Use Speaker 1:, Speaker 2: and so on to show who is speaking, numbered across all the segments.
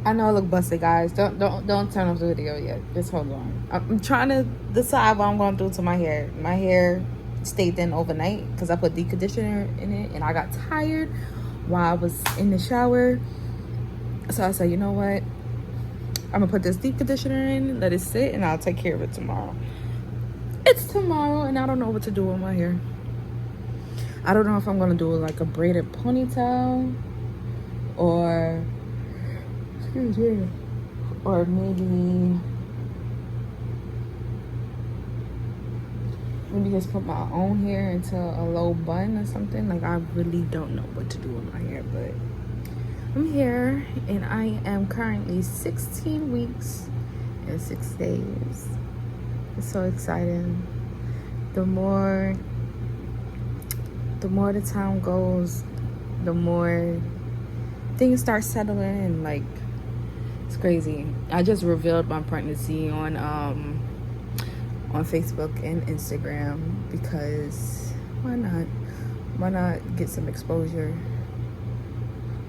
Speaker 1: I know I look busted, guys. Don't turn off the video yet. Just hold on. I'm trying to decide what I'm going to do to my hair. My hair stayed thin overnight because I put deep conditioner in it, and I got tired while I was in the shower. So I said, you know what? I'm gonna put this deep conditioner in, let it sit, and I'll take care of it tomorrow. It's tomorrow, and I don't know what to do with my hair. I don't know if I'm gonna do like a braided ponytail or or maybe just put my own hair into a low bun or something. Like, I really don't know what to do with my hair, but I'm here, and I am currently 16 weeks and 6 days. It's so exciting. The more the time goes, the more things start settling in. Like, it's crazy. I just revealed my pregnancy on Facebook and Instagram because why not? Why not get some exposure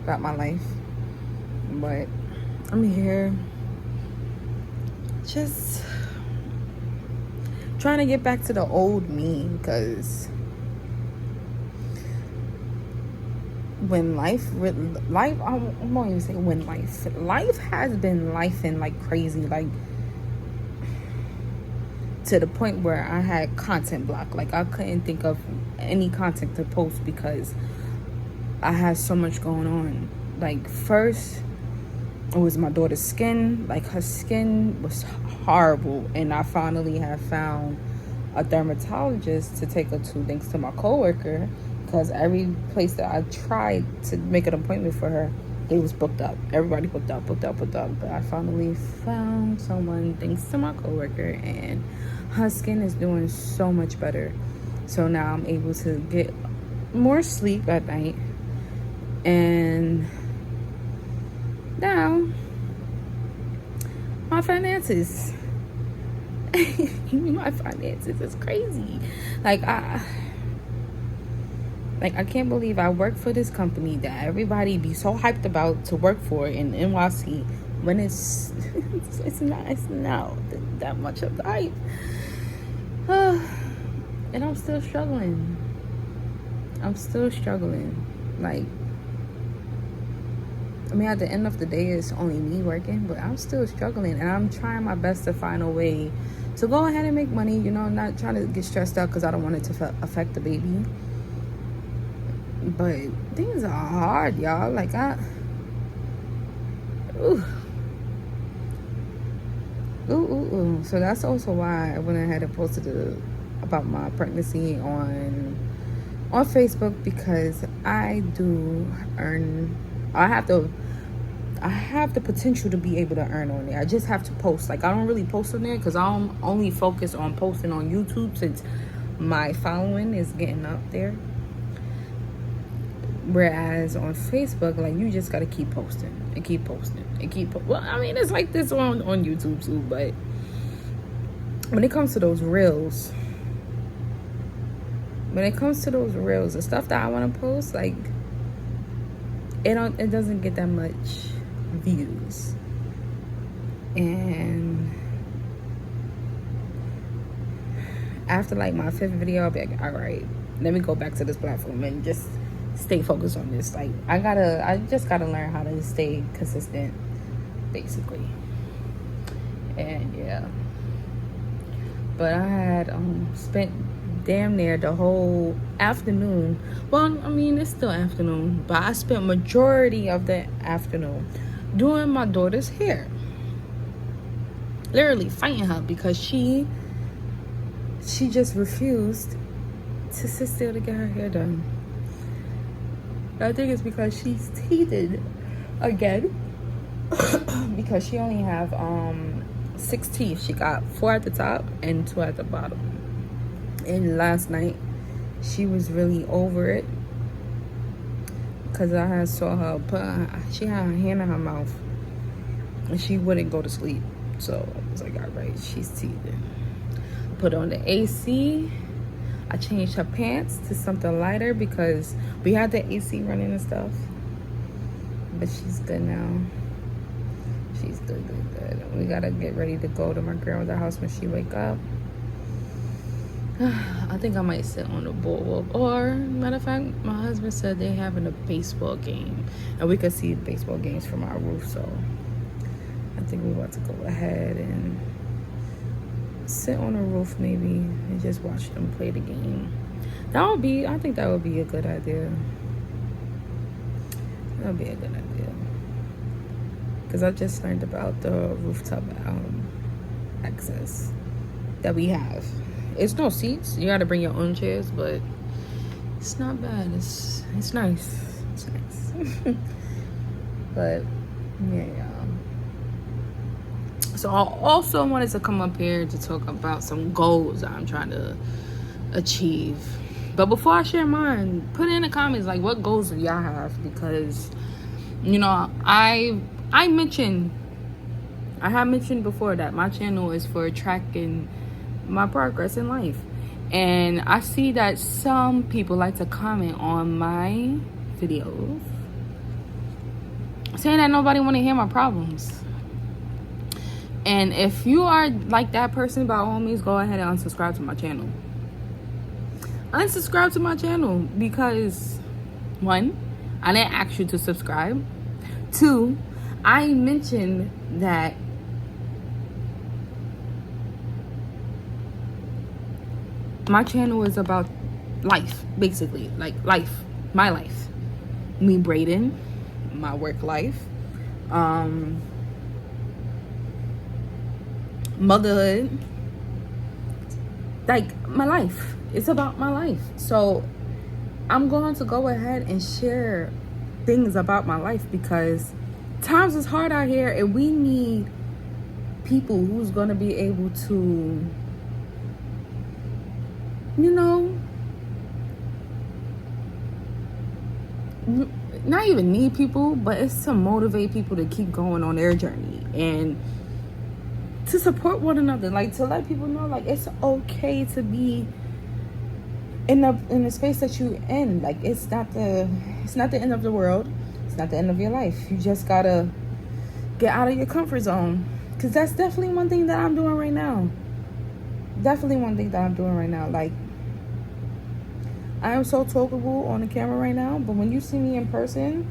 Speaker 1: about my life? But I'm here just trying to get back to the old me, because when life I won't even say when life has been lifing like crazy, like to the point where I had content block. Like, I couldn't think of any content to post because I had so much going on. Like, first it was my daughter's skin. Like, her skin was horrible, and I finally have found a dermatologist to take her to, thanks to my coworker, because every place that I tried to make an appointment for her, they was booked up. Everybody booked up. But I finally found someone thanks to my coworker, and her skin is doing so much better. So now I'm able to get more sleep at night, and now my finances my finances is crazy. Like, I can't believe I work for this company that everybody be so hyped about to work for in NYC, when it's not that much of the hype. And I'm still struggling. Like, I mean, at the end of the day, it's only me working, but I'm still struggling, and I'm trying my best to find a way to go ahead and make money. You know, I'm not trying to get stressed out because I don't want it to affect the baby. But things are hard, y'all. Like, So that's also why I went ahead and posted about my pregnancy on Facebook, because I do earn. I have the potential to be able to earn on there. I just have to post. Like, I don't really post on there because I'm only focused on posting on YouTube, since my following is getting up there. Whereas on Facebook, like, you just gotta keep posting and keep posting and well, I mean, it's like this on YouTube too, but when it comes to those reels, the stuff that I want to post, like, it doesn't get that much views. And after, like, my 5th video, I'll be like, all right, let me go back to this platform and just stay focused on this. Like, I just gotta learn how to stay consistent, basically. And yeah, but I had spent damn near the whole afternoon. Well, I mean, it's still afternoon, but I spent majority of the afternoon doing my daughter's hair, literally fighting her because she just refused to sit still to get her hair done. I think it's because she's teething again because she only have 6 teeth. She got 4 at the top and 2 at the bottom. And last night she was really over it because I had saw her she had her hand in her mouth and she wouldn't go to sleep. So I was like, all right, she's teething. Put on the AC. I changed her pants to something lighter because we had the AC running and stuff. But she's good now. She's good. We gotta get ready to go to my grandmother's house when she wake up. I think I might sit on the boardwalk. Or, matter of fact, my husband said they're having a baseball game. And we could see baseball games from our roof. So, I think we're about to go ahead and sit on the roof maybe and just watch them play the game. I think that would be a good idea. That would be a good idea. Because I just learned about the rooftop access that we have. It's no seats. You gotta bring your own chairs, but it's not bad. It's nice. It's nice. But yeah. So I also wanted to come up here to talk about some goals I'm trying to achieve. But before I share mine, put in the comments like what goals do y'all have, because I have mentioned before that my channel is for tracking my progress in life, and I see that some people like to comment on my videos saying that nobody want to hear my problems. And if you are like that person, by all means go ahead and unsubscribe to my channel. Unsubscribe to my channel because 1, I didn't ask you to subscribe. 2, I mentioned that my channel is about life, basically. Like life, my life. Me braiding, my work life, motherhood, like my life. It's about my life. So I'm going to go ahead and share things about my life because times is hard out here, and we need people who's going to be able to, not even need people, but it's to motivate people to keep going on their journey and to support one another, like to let people know like it's okay to be in the space that you in. Like it's not the end of the world. It's not the end of your life. You just gotta get out of your comfort zone, because that's definitely one thing that I'm doing right now. Like I am so talkable on the camera right now, but when you see me in person,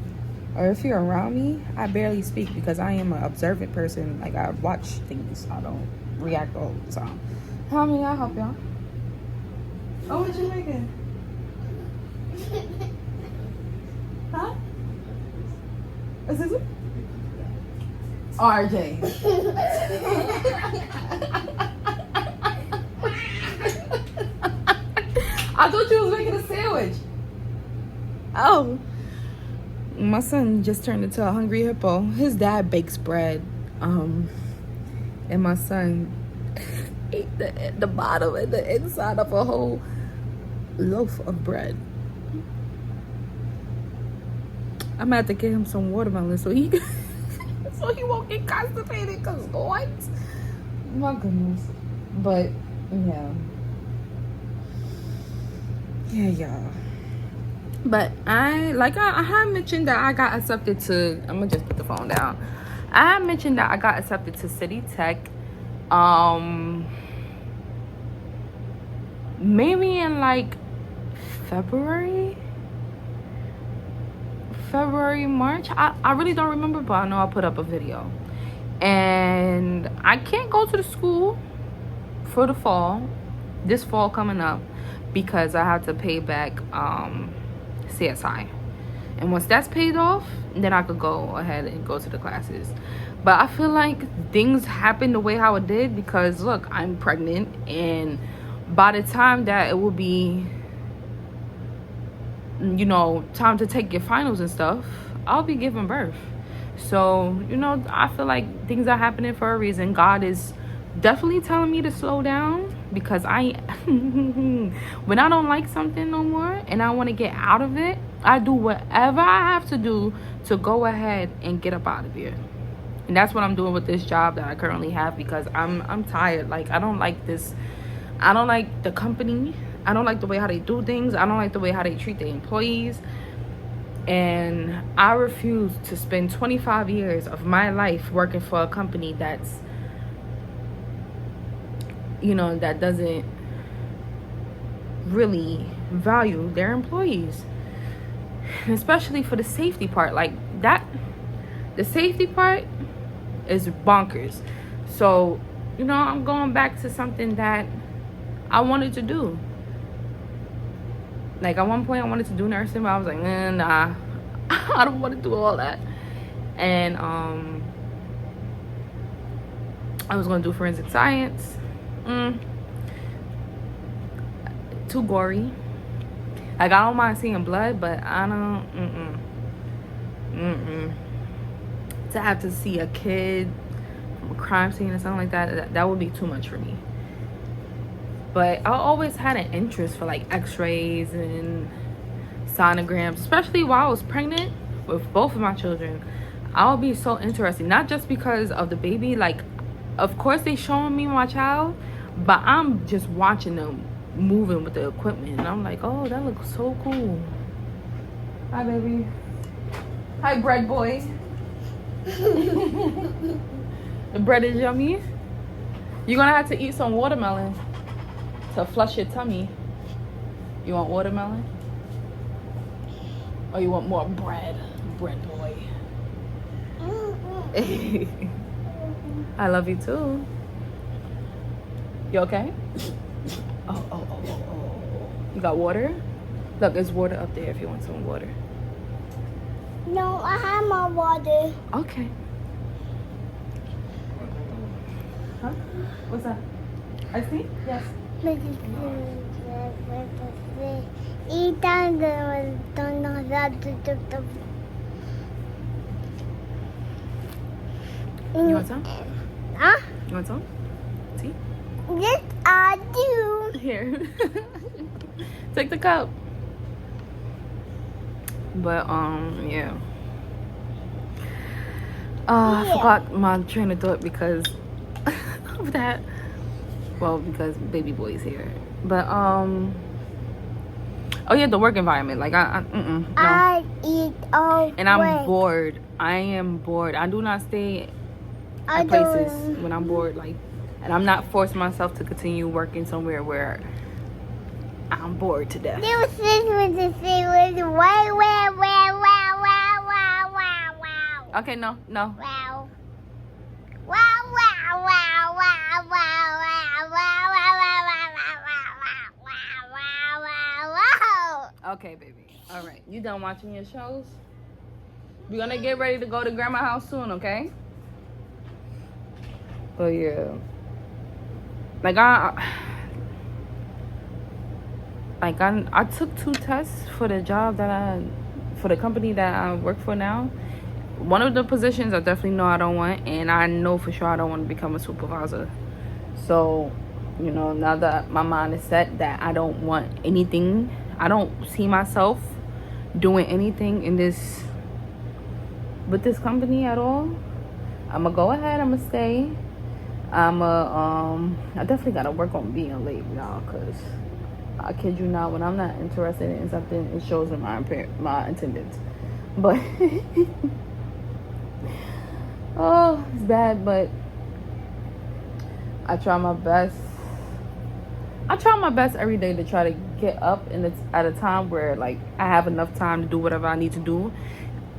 Speaker 1: or if you're around me, I barely speak because I am an observant person. Like I watch things. I don't react all the time. How may I help y'all? Oh, what you making? Huh? Is this it? RJ. I thought you was making a sandwich. Oh. My son just turned into a hungry hippo. His dad bakes bread. And my son ate the bottom and the inside of a whole loaf of bread. I'm gonna have to get him some watermelon so he won't get constipated, because what? My goodness. But yeah, y'all. But I had mentioned that I got accepted to, I'm gonna just put the phone down. I had mentioned that I got accepted to CHIT-CHAT. Maybe in like February, March. I really don't remember, but I know I put up a video. And I can't go to the school for the fall, this fall coming up, because I have to pay back CSI. And once that's paid off, then I could go ahead and go to the classes. But I feel like things happened the way how it did because, look, I'm pregnant, and by the time that it will be, time to take your finals and stuff, I'll be giving birth. So, I feel like things are happening for a reason. God is definitely telling me to slow down, because when I don't like something no more and I want to get out of it, I do whatever I have to do to go ahead and get up out of here. And that's what I'm doing with this job that I currently have, because I'm tired. Like, I don't like this. I don't like the company. I don't like the way how they do things. I don't like the way how they treat their employees. And I refuse to spend 25 years of my life working for a company that's, that doesn't really value their employees. And especially for the safety part. Like that, the safety part is bonkers. So, I'm going back to something that I wanted to do. Like at one point I wanted to do nursing, but I was like, nah, I don't want to do all that. And I was going to do forensic science. Too gory. Like I don't mind seeing blood, but I don't. To have to see a kid from a crime scene or something like that would be too much for me. But I always had an interest for like x-rays and sonograms, especially while I was pregnant with both of my children. I would be so interested, not just because of the baby. Like, of course they showing me my child, but I'm just watching them moving with the equipment, and I'm like, oh, that looks so cool. Hi, baby. Hi, bread boy. The bread is yummy. You're gonna have to eat some watermelon to flush your tummy. You want watermelon? Or you want more bread? Bread boy. I love you too. You okay? Oh. You got water? Look, there's water up there if you want some water.
Speaker 2: No, I have my water.
Speaker 1: Okay. Huh? What's that? I see? Yes. You want some?
Speaker 2: Huh?
Speaker 1: You want some? See?
Speaker 2: Yes, I do.
Speaker 1: Here. Take the cup. But yeah. I forgot my train of thought because of that. Well, because baby boy's here. But oh yeah, the work environment. Like no.
Speaker 2: I eat all.
Speaker 1: And I'm bored. I am bored. I do not stay at places when I'm bored. Like, and I'm not forcing myself to continue working somewhere where I'm bored to death.
Speaker 2: This with the thing with wow.
Speaker 1: Okay, no.
Speaker 2: Wow.
Speaker 1: Okay, baby. All right. You done watching your shows? We're gonna get ready to go to grandma's house soon, okay? But yeah. Like I took 2 tests for the job for the company that I work for now. One of the positions I definitely know I don't want, and I know for sure I don't want to become a supervisor. So, now that my mind is set that I don't want anything, I don't see myself doing anything with this company at all. I'm gonna go ahead, I'm gonna stay. I definitely gotta work on being late, y'all, because I kid you not, when I'm not interested in something, it shows in my attendance. But oh, it's bad, but I try my best. I try my best every day to try to get up, and it's at a time where like I have enough time to do whatever I need to do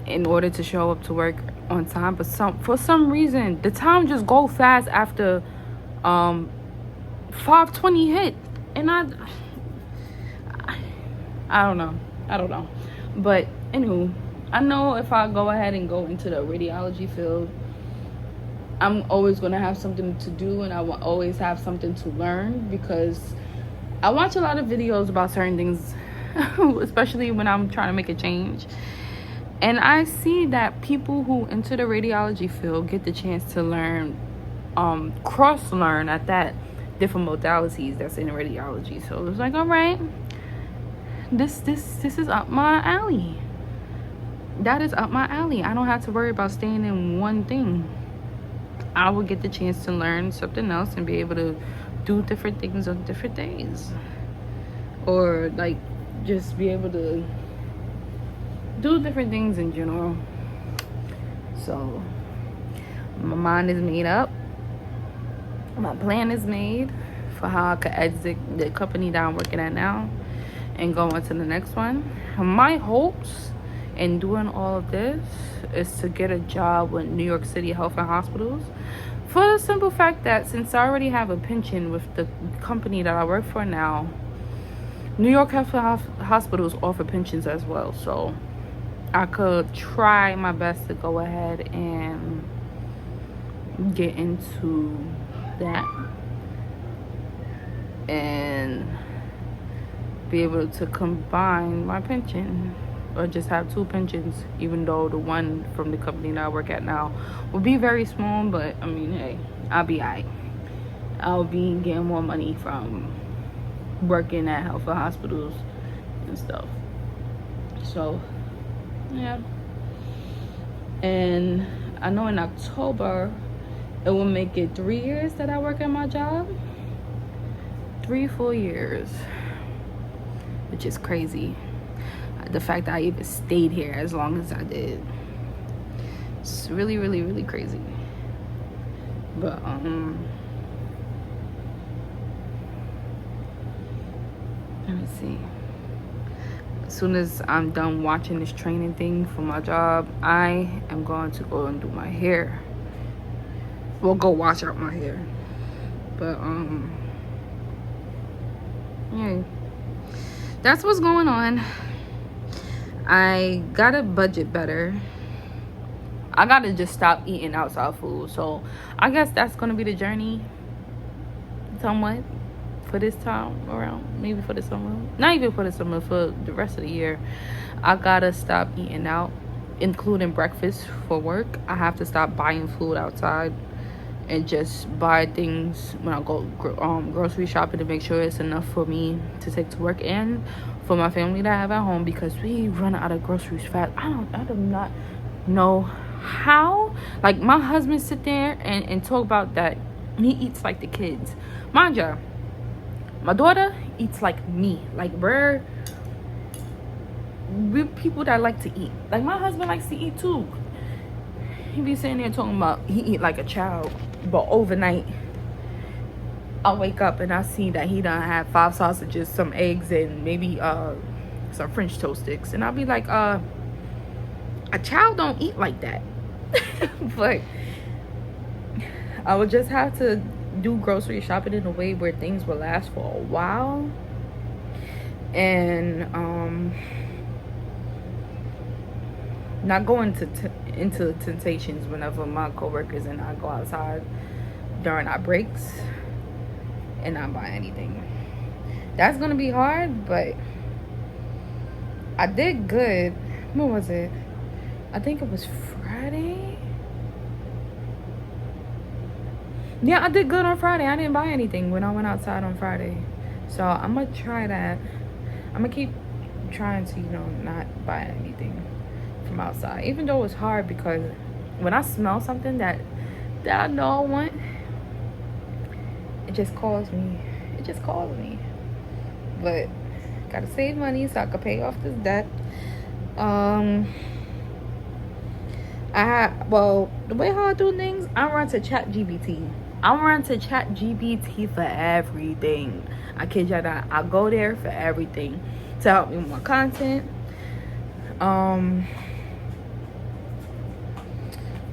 Speaker 1: in order to show up to work on time. But for some reason, the time just go fast after 5:20 hit, and I don't know. But anywho, I know if I go ahead and go into the radiology field, I'm always going to have something to do, and I will always have something to learn, because I watch a lot of videos about certain things, especially when I'm trying to make a change. And I see that people who enter the radiology field get the chance to learn, cross-learn at that, different modalities that's in radiology. So it's like, all right, this is up my alley. That is up my alley. I don't have to worry about staying in one thing. I will get the chance to learn something else and be able to do different things on different days, or like just be able to do different things in general. So my mind is made up. My plan is made for how I could exit the company that I'm working at now and go on to the next one. My hopes in doing all of this is to get a job with New York City Health and Hospitals, for the simple fact that since I already have a pension with the company that I work for now, New York Health and Hospitals offer pensions as well. So I could try my best to go ahead and get into that and be able to combine my pension, or just have two pensions, even though the one from the company that I work at now will be very small. But I mean, hey, I'll be alright. I'll be getting more money from working at health and hospitals and stuff. So yeah. And I know in October it will make it 3 years that I work at my job. 3 full years, which is crazy. The fact that I even stayed here as long as I did, it's really, really, really crazy. But let me see. As soon as I'm done watching this training thing for my job, I am going to go and do my hair. We'll go wash out my hair. But yeah, that's what's going on. I gotta budget better. I gotta just stop eating outside food. So I guess that's gonna be the journey somewhat for this time around. Maybe for the summer. Not even for the summer, for the rest of the year. I gotta stop eating out, including breakfast for work. I have to stop buying food outside and just buy things when I go grocery shopping to make sure it's enough for me to take to work and for my family that I have at home, because we run out of groceries fast. I do not know how. Like, my husband sit there and talk about that he eats like the kids. Mind you, my daughter eats like me. Like, we're people that like to eat. Like, my husband likes to eat too. He be sitting there talking about he eat like a child, but overnight I wake up and I see that he done had 5 sausages, some eggs, and maybe some French toast sticks, and I'll be like, a child don't eat like that. But I would just have to do grocery shopping in a way where things will last for a while, and not go into temptations whenever my coworkers and I go outside during our breaks and not buy anything. That's gonna be hard, but I did good. What was it? I think it was Friday. Yeah, I did good on Friday. I didn't buy anything when I went outside on Friday. So I'm gonna try that. I'm gonna keep trying to, not buy anything from outside, even though it's hard, because when I smell something that I know I want, it just calls me. But gotta save money so I can pay off this debt. The way how I do things, I run to ChatGPT. For everything. I kid you not. I go there for everything to help me with my content.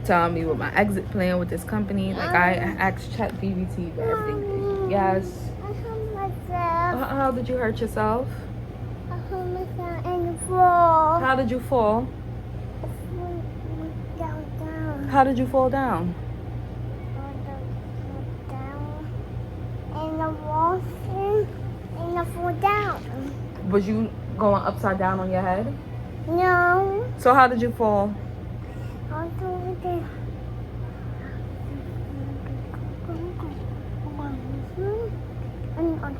Speaker 1: Tell me what my exit plan with this company. Like, I asked ChatGPT for everything. Yes.
Speaker 2: I hurt myself.
Speaker 1: How did you hurt yourself?
Speaker 2: I hurt myself in the floor.
Speaker 1: How did you fall?
Speaker 2: Down.
Speaker 1: How did you fall down?
Speaker 2: Down. And the wall and I fall down.
Speaker 1: Was you going upside down on your head?
Speaker 2: No.
Speaker 1: So how did you fall?
Speaker 2: I told you. And I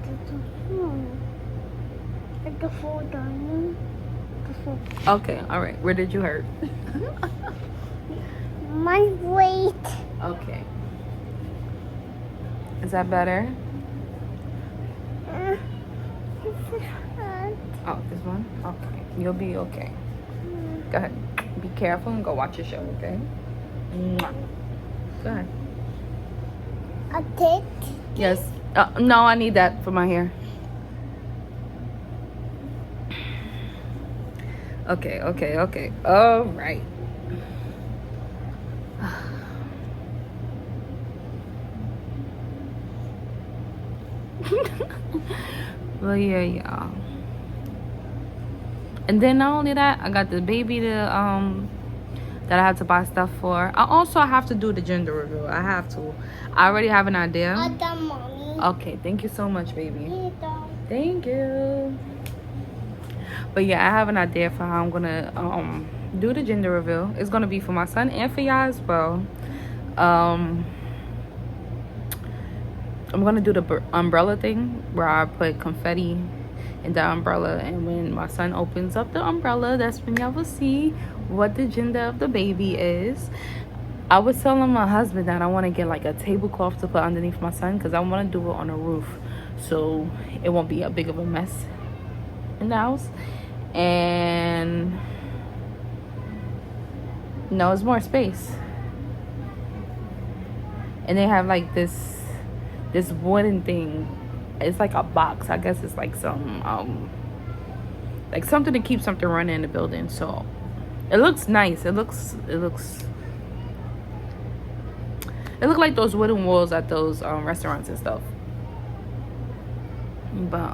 Speaker 2: did the fall down.
Speaker 1: Okay, all right. Where did you hurt?
Speaker 2: My weight.
Speaker 1: Okay. Is that better?
Speaker 2: This is hurt.
Speaker 1: Oh, this one? Okay. You'll be okay. Go ahead. Be careful and go watch your show, okay? Mwah. Go ahead.
Speaker 2: A tick.
Speaker 1: Yes. No, I need that for my hair. Okay. All right. Well, yeah, y'all. And then not only that, I got the baby that I have to buy stuff for. I also have to do the gender reveal. I have to. I already have an idea.
Speaker 2: Mommy.
Speaker 1: Okay, thank you so much, baby.
Speaker 2: Here, Dad.
Speaker 1: Thank you. But yeah, I have an idea for how I'm gonna do the gender reveal. It's gonna be for my son and for y'all as well. I'm gonna do the umbrella thing where I put confetti in the umbrella, and when my son opens up the umbrella, that's when y'all will see what the gender of the baby is. I was telling my husband that I want to get like a tablecloth to put underneath my son because I want to do it on a roof so it won't be a big of a mess in the house. And no, it's more space. And they have like this wooden thing. It's like a box. I guess it's like some like something to keep something running in the building. So it looks nice. It looks like those wooden walls at those restaurants and stuff. But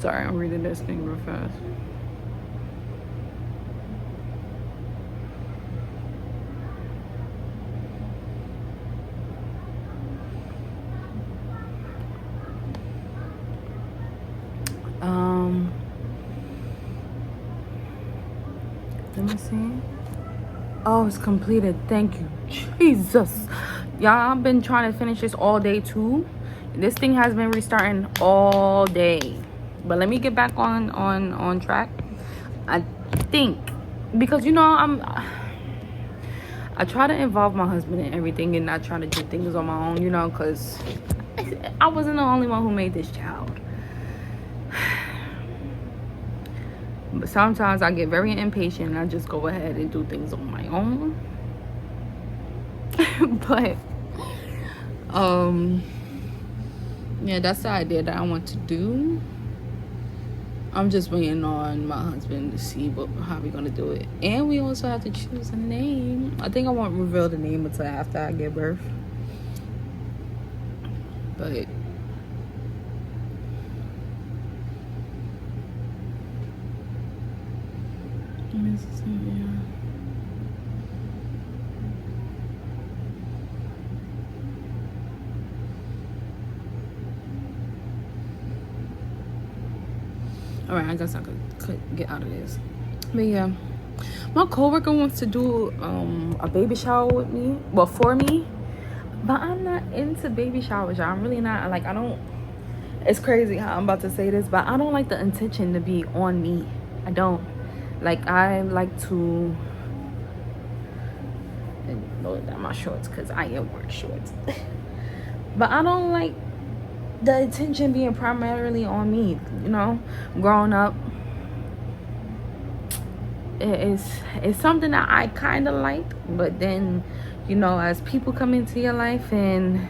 Speaker 1: sorry, I'm reading this thing real fast. Let me see. Oh, it's completed. Thank you, Jesus. Y'all, I've been trying to finish this all day too. This thing has been restarting all day. But let me get back on track. I think because I try to involve my husband in everything and not try to do things on my own, because I wasn't the only one who made this child. But sometimes I get very impatient and I just go ahead and do things on my own. But yeah, that's the idea that I want to do. I'm just waiting on my husband to see how we're gonna do it. And we also have to choose a name. I think I won't reveal the name until after I give birth. But alright, I guess I could get out of this. But yeah, my coworker wants to do a baby shower with me, well, for me. But I'm not into baby showers, y'all. I'm really not. Like, I don't. It's crazy how I'm about to say this, but I don't like the intention to be on me. I don't. Like, I like to. And lower down my shorts because I am wearing shorts. But I don't like the attention being primarily on me. Growing up, it's something that I kind of like, but then as people come into your life and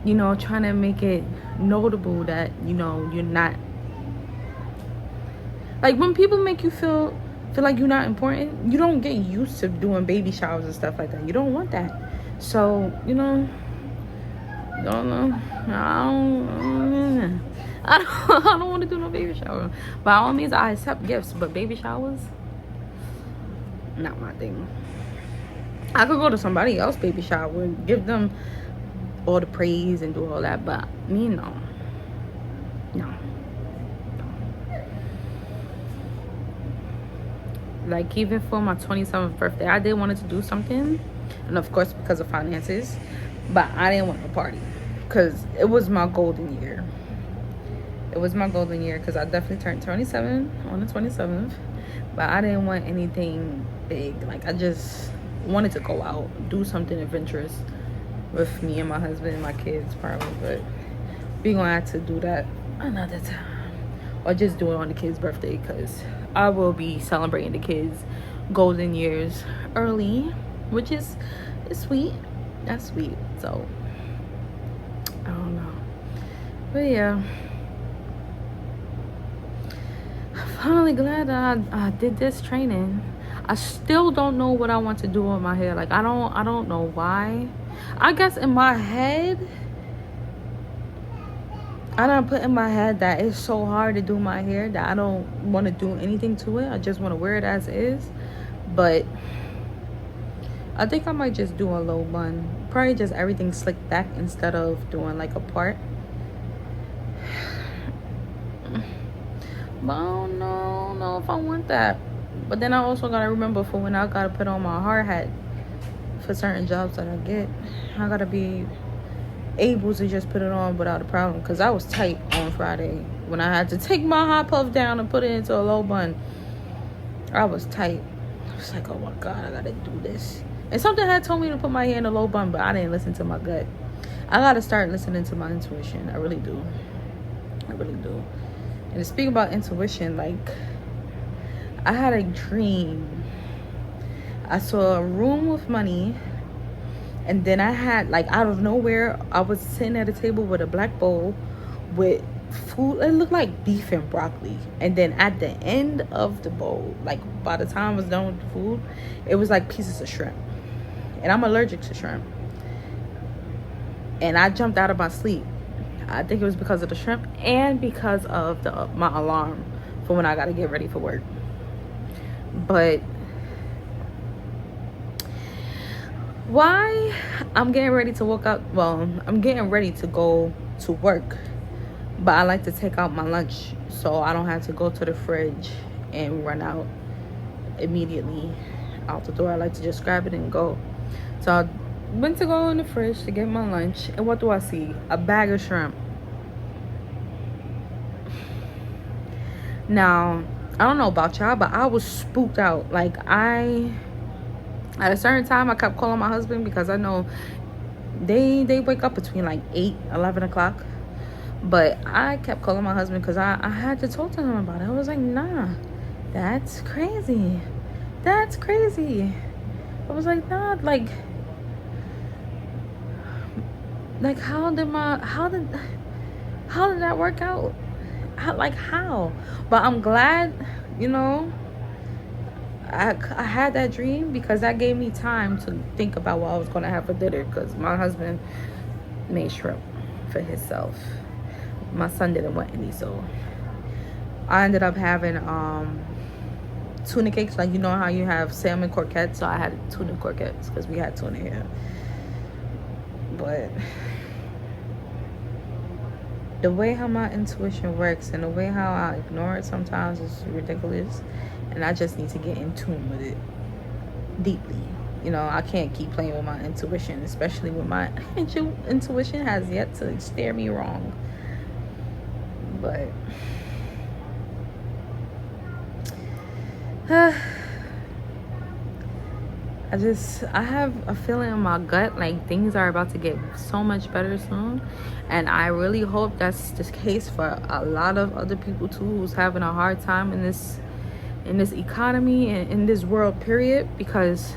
Speaker 1: trying to make it notable that you're not, like, when people make you feel like you're not important, you don't get used to doing baby showers and stuff like that. You don't want that. So don't know. I don't want to do no baby shower. By all means, I accept gifts, but baby showers, not my thing. I could go to somebody else's baby shower and give them all the praise and do all that, but me, no. Like, even for my 27th birthday, I did wanted to do something, and of course because of finances, but I didn't want a party because it was my golden year. It was my golden year because I definitely turned 27 on the 27th, but I didn't want anything big. Like, I just wanted to go out, do something adventurous with me and my husband and my kids probably. But we're gonna have to do that another time, or just do it on the kid's birthday, because I will be celebrating the kids' golden years early, which is sweet. That's sweet. So I don't know, but yeah, I'm finally glad that I did this training. I still don't know what I want to do with my hair. Like I don't know why. I guess in my head, I done put in my head that it's so hard to do my hair that I don't want to do anything to it. I just want to wear it as is. But I think I might just do a low bun. Probably just everything slicked back instead of doing like a part. But I don't know if I want that. But then I also gotta remember for when I gotta put on my hard hat for certain jobs that I get, I gotta be able to just put it on without a problem. Because I was tight on Friday when I had to take my high puff down and put it into a low bun. I was tight. I was like, oh my God, I gotta do this. And something had told me to put my hair in a low bun, but I didn't listen to my gut. I gotta start listening to my intuition. I really do. And to speak about intuition, like, I had a dream. I saw a room with money, and then I had, like, out of nowhere, I was sitting at a table with a black bowl with food. It looked like beef and broccoli. And then at the end of the bowl, like, by the time I was done with the food, it was like pieces of shrimp. And I'm allergic to shrimp. And I jumped out of my sleep. I think it was because of the shrimp and because of my alarm for when I gotta get ready for work. But why I'm getting ready to walk out, well, I'm getting ready to go to work, but I like to take out my lunch so I don't have to go to the fridge and run out immediately out the door. I like to just grab it and go. So I went to go in the fridge to get my lunch, and what do I see? A bag of shrimp. Now, I don't know about y'all, but I was spooked out. Like, at a certain time, I kept calling my husband because I know they wake up between like 8-11 o'clock. But I kept calling my husband because I had to talk to him about it. I was like, nah, that's crazy. I was like, nah, like how did that work out? How? But I'm glad, I had that dream because that gave me time to think about what I was going to have for dinner, because my husband made shrimp for himself. My son didn't want any, so I ended up having tuna cakes. Like, you know how you have salmon croquettes, so I had tuna croquettes because we had tuna here. But the way how my intuition works and the way how I ignore it sometimes is ridiculous, and I just need to get in tune with it deeply. I can't keep playing with my intuition, especially when my intuition has yet to steer me wrong. But I have a feeling in my gut like things are about to get so much better soon, and I really hope that's the case for a lot of other people too, who's having a hard time in this economy and in this world period, because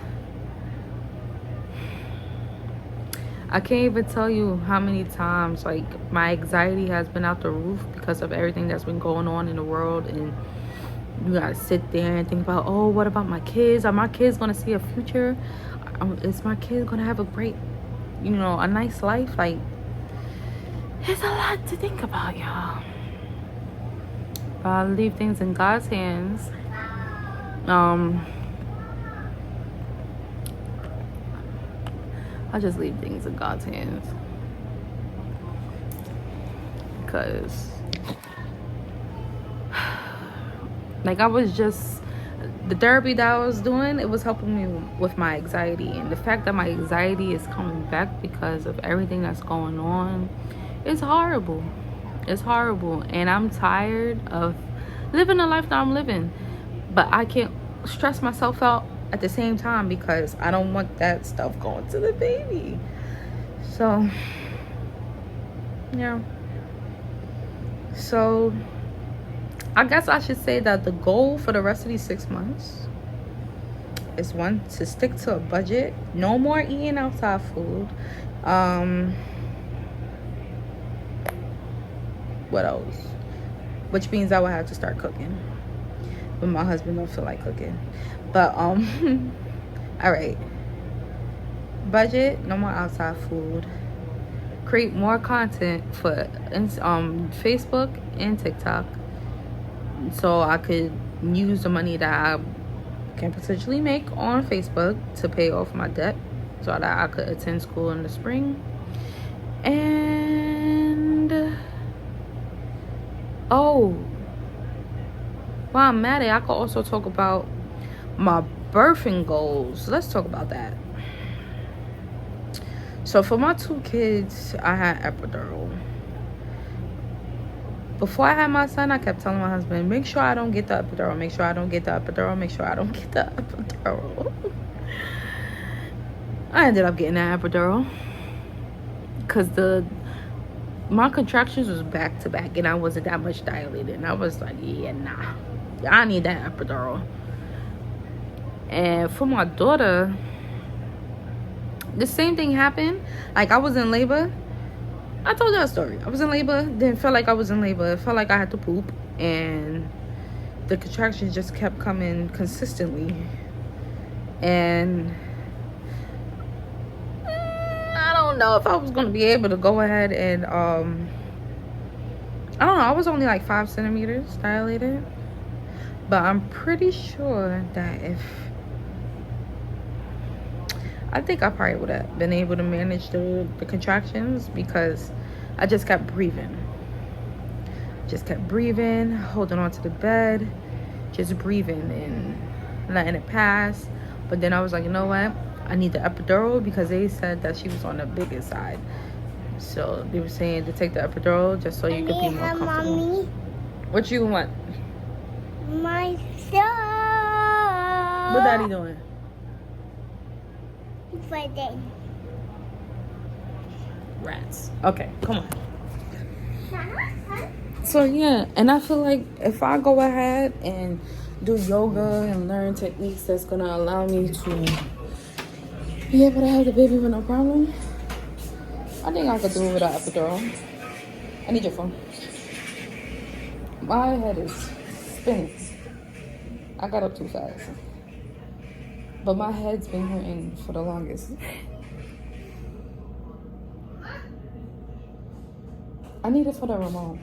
Speaker 1: I can't even tell you how many times like my anxiety has been out the roof because of everything that's been going on in the world. And you gotta sit there and think about, oh, what about my kids? Are my kids gonna see a future? Is my kid gonna have a great, a nice life? Like, there's a lot to think about, y'all. But I leave things in God's hands. I just leave things in God's hands, because like the therapy that I was doing, it was helping me with my anxiety, and the fact that my anxiety is coming back because of everything that's going on is horrible. It's horrible, and I'm tired of living the life that I'm living, but I can't stress myself out at the same time because I don't want that stuff going to the baby. So yeah, So I guess I should say that the goal for the rest of these 6 months is, one, to stick to a budget. No more eating outside food. What else? Which means I would have to start cooking, but my husband don't feel like cooking. But all right. Budget, no more outside food. Create more content for Facebook and TikTok, so I could use the money that I can potentially make on Facebook to pay off my debt, so that I could attend school in the spring. And while I'm at it, I could also talk about my birthing goals. Let's talk about that. So for my 2 kids, I had epidural. Before I had my son, I kept telling my husband, make sure I don't get the epidural, make sure I don't get the epidural, make sure I don't get the epidural. I ended up getting that epidural because my contractions was back to back and I wasn't that much dilated. And I was like, yeah, nah, I need that epidural. And for my daughter, the same thing happened. Like, I was in labor. I told y'all a story. I was in labor. Didn't feel like I was in labor. It felt like I had to poop. And the contractions just kept coming consistently. And I don't know if I was going to be able to go ahead and, I don't know. I was only like 5 centimeters dilated. But I'm pretty sure that I think I probably would have been able to manage the contractions, because I just kept breathing. Holding on to the bed, just breathing and letting it pass. But then I was like, you know what? I need the epidural, because they said that she was on the biggest side. So they were saying to take the epidural just so you could be more comfortable.
Speaker 2: Mommy,
Speaker 1: What you want?
Speaker 2: my son.
Speaker 1: What daddy doing?
Speaker 2: Fighting.
Speaker 1: Rats. Okay, come on. So yeah, and I feel like if I go ahead and do yoga and learn techniques that's gonna allow me to be able to have the baby with no problem, I think I could do it without epidural. I need your phone. My head is spinning. I got up too fast. But my head's been hurting for the longest. I need it for the remote.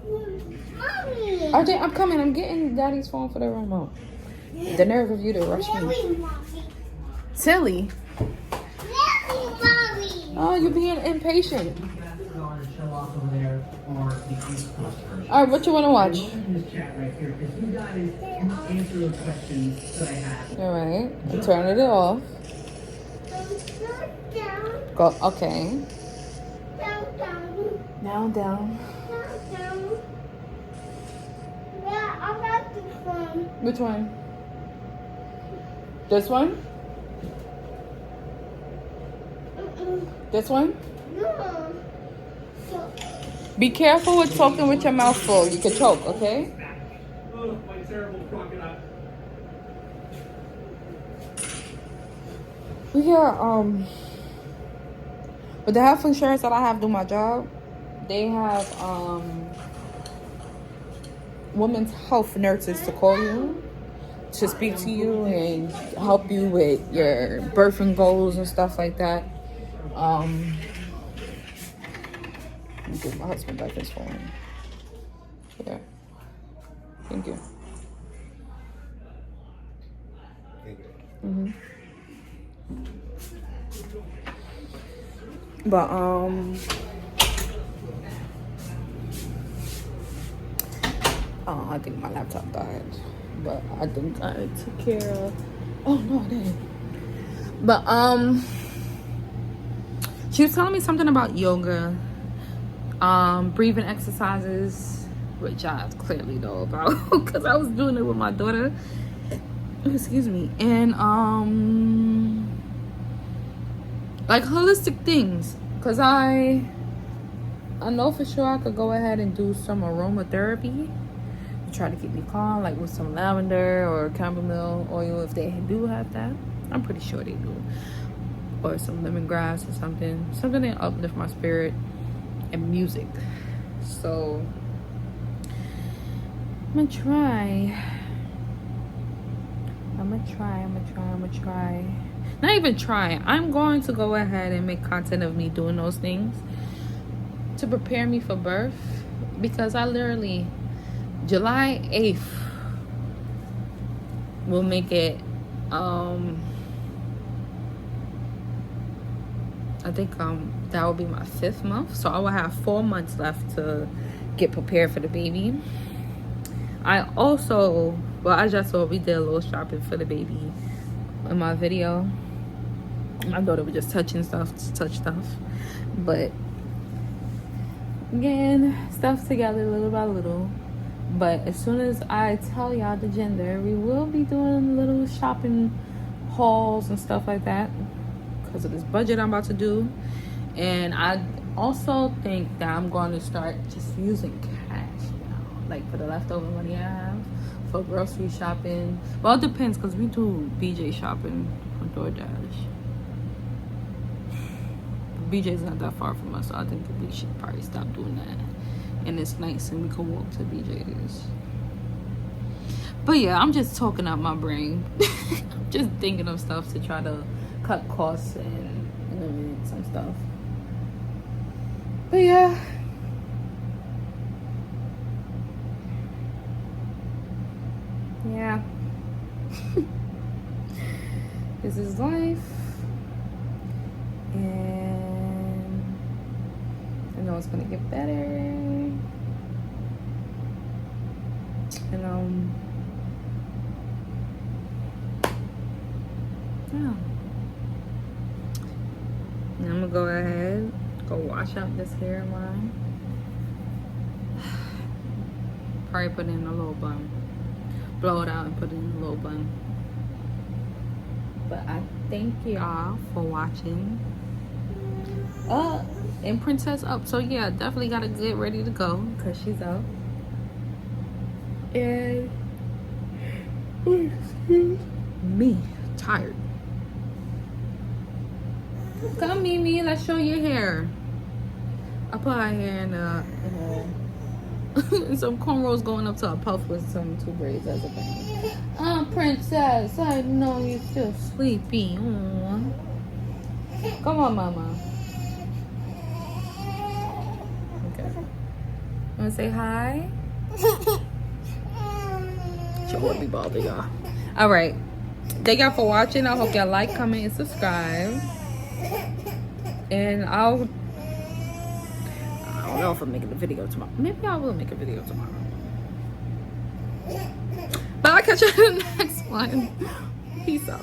Speaker 2: Mommy.
Speaker 1: RJ, I'm coming. I'm getting daddy's phone for the remote. The nerve of you to rush me. Silly. Oh, you're being impatient. Alright, what you want to watch? Alright, I'm turning it off. Go, okay. Now down.
Speaker 2: Yeah, I got this one.
Speaker 1: Which one? This one? This one?
Speaker 2: No.
Speaker 1: Be careful with talking with your mouth full. You could choke, okay?
Speaker 3: Oh, my terrible crocodile.
Speaker 1: Yeah, with the health insurance that I have through my job, they have women's health nurses to call you, to speak to you and help you with your birthing goals and stuff like that. Let me give my husband back his phone. Yeah. Thank you. But I think my laptop died, but I think I took care of. Oh no, I didn't. But she was telling me something about yoga, breathing exercises, which I clearly know about because I was doing it with my daughter. Excuse me. And like holistic things, because I I know for sure I could go ahead and do some aromatherapy to try to keep me calm, like with some lavender or chamomile oil if they do have that. I'm pretty sure they do. Or some lemongrass or something to uplift my spirit, and music. So I'm gonna try. Not even try. I'm going to go ahead and make content of me doing those things to prepare me for birth, because I literally July 8th will make it I think that will be my 5th month, so I will have 4 months left to get prepared for the baby. I also, well, I just saw we did a little shopping for the baby in my video. My daughter was just touch stuff, but again, stuff together little by little. But as soon as I tell y'all the gender, we will be doing little shopping hauls and stuff like that because of this budget I'm about to do. And I also think that I'm going to start just using cash now, like for the leftover money I have for grocery shopping. Well, it depends, because we do BJ shopping on DoorDash. BJ's not that far from us, so I think that we should probably stop doing that. And it's nice and we can walk to BJ's. But yeah, I'm just talking out my brain. I'm just thinking of stuff to try to cut costs and eliminate some stuff. But yeah. Yeah. This is life. And I know it's gonna get better. And yeah. And I'm gonna go ahead, go wash out this hair of mine. Probably put it in a little bun. Blow it out and put it in a little bun. But I thank y'all for watching. And Princess up. So yeah, definitely gotta get ready to go because she's up. And excuse me, tired. Come Mimi, let's show your hair. I put her hair in some cornrows going up to a puff with some 2 braids as a bang. Princess, I know you're still sleepy. Aww. Come on, mama. Okay. Wanna say hi? She won't be bothered, y'all. Alright. Thank y'all for watching. I hope y'all like, comment, and subscribe. And I don't know if I'm making a video tomorrow. Maybe I will make a video tomorrow. But I'll catch you in the next one. Peace out.